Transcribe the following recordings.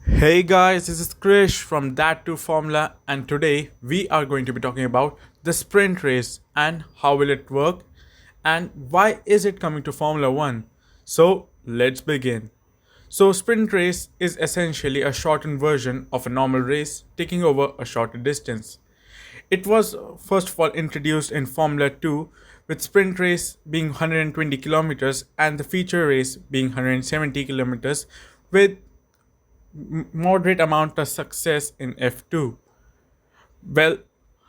Hey guys, this is Krish from ThatOneFormula, and today we are going to be talking about the sprint race and how will it work and why is it coming to Formula 1. So, let's begin. So, sprint race is essentially a shortened version of a normal race taking over a shorter distance. It was first of all introduced in Formula 2 with sprint race being 120 kilometers and the feature race being 170 kilometers with moderate amount of success in F2. Well,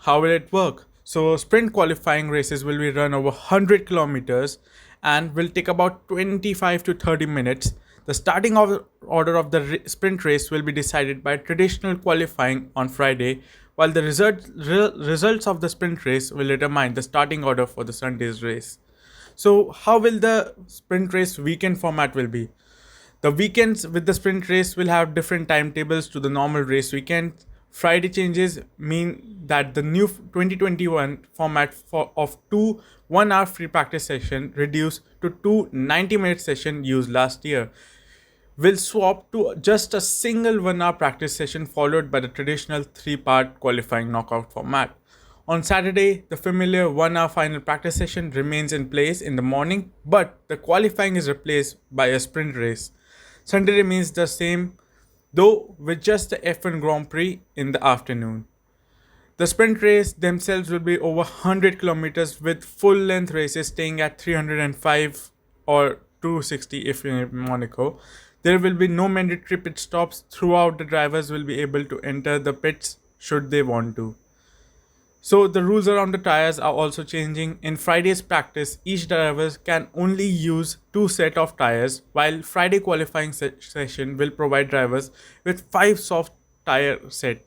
how will it work? So, sprint qualifying races will be run over 100 kilometers and will take about 25 to 30 minutes. The starting order of the sprint race will be decided by traditional qualifying on Friday, while the results of the sprint race will determine the starting order for the Sunday's race. So, how will the sprint race weekend format will be? The weekends with the sprint race will have different timetables to the normal race weekend. Friday changes mean that the new 2021 format of two 1 hour free practice session reduced to two 90-minute session used last year will swap to just a single 1 hour practice session followed by the traditional three-part qualifying knockout format. On Saturday, the familiar 1 hour final practice session remains in place in the morning, but the qualifying is replaced by a sprint race. Sunday remains the same, though with just the F1 Grand Prix in the afternoon. The sprint race themselves will be over 100 kilometers with full length races staying at 305 or 260 if you're in Monaco. There will be no mandatory pit stops throughout. The drivers will be able to enter the pits should they want to. So the rules around the tires are also changing. In Friday's practice, each driver can only use two set of tires, while Friday qualifying session will provide drivers with five soft tire set.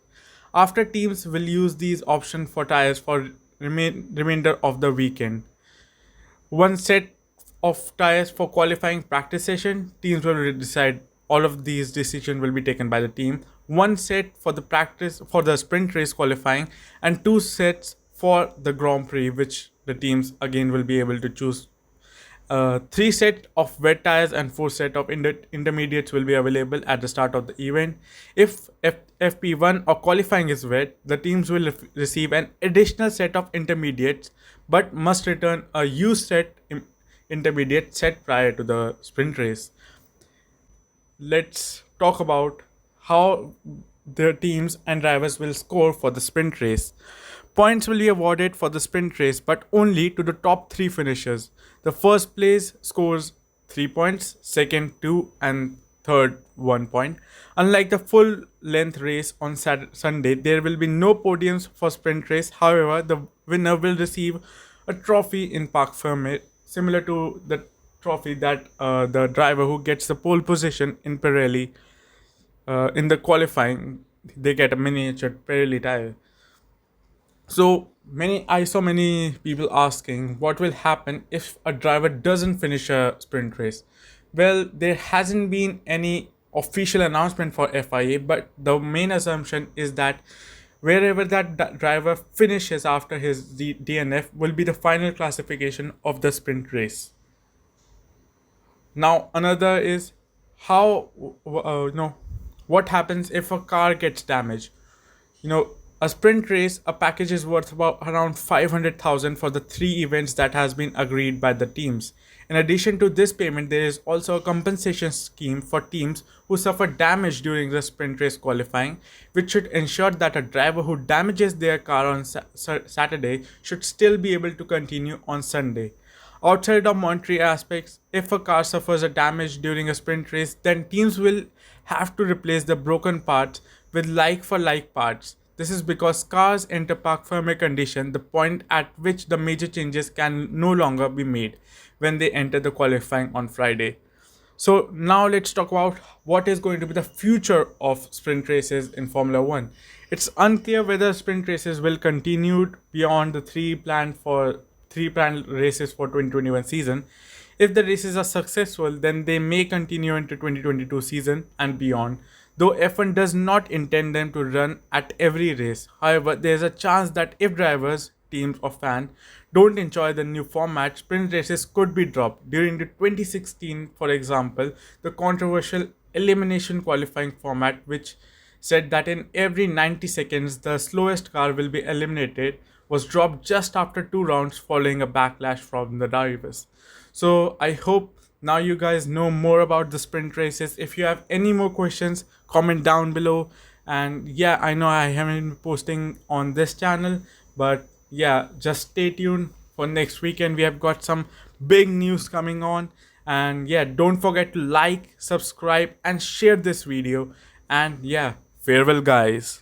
After teams will use these options for tires for remainder of the weekend. One set of tires for qualifying practice session, teams will decide. All of these decisions will be taken by the team. One set for the practice for the sprint race qualifying, and two sets for the Grand Prix, which the teams again will be able to choose. Three set of wet tires and four set of intermediates will be available at the start of the event. If FP1 or qualifying is wet, the teams will receive an additional set of intermediates, but must return a used intermediate set prior to the sprint race. Let's talk about how the teams and drivers will score for the sprint race. Points will be awarded for the sprint race, but only to the top three finishers. The first place scores 3 points, second 2, and third 1 point. Unlike the full length race on Sunday, there will be no podiums for sprint race. However, the winner will receive a trophy in Parc Ferme, similar to the trophy that the driver who gets the pole position in Pirelli in the qualifying, they get a miniature Pirelli tire. So I saw many people asking what will happen if a driver doesn't finish a sprint race. Well, there hasn't been any official announcement for FIA, but the main assumption is that wherever that driver finishes after his DNF will be the final classification of the sprint race. Now another is how what happens if a car gets damaged. You know, a sprint race, a package is worth about around 500,000 for the three events that has been agreed by the teams. In addition to this payment, there is also a compensation scheme for teams who suffer damage during the sprint race qualifying, which should ensure that a driver who damages their car on Saturday should still be able to continue on Sunday. Outside of monetary aspects, if a car suffers a damage during a sprint race, then teams will have to replace the broken parts with like for like parts. This is because cars enter Parc Ferme condition, the point at which the major changes can no longer be made when they enter the qualifying on Friday. So now let's talk about what is going to be the future of sprint races in Formula 1. It's unclear whether sprint races will continue beyond the three planned races for 2021 season. If the races are successful, then they may continue into 2022 season and beyond, though F1 does not intend them to run at every race. However, there is a chance that if drivers, teams or fans don't enjoy the new format, sprint races could be dropped. During the 2016, for example, the controversial elimination qualifying format, which said that in every 90 seconds the slowest car will be eliminated, was dropped just after 2 rounds following a backlash from the drivers. So I hope now you guys know more about the sprint races. If you have any more questions, comment down below. And yeah, I know I haven't been posting on this channel, but yeah, just stay tuned for next weekend. We have got some big news coming on. And yeah, don't forget to like, subscribe, and share this video. And yeah, farewell, guys.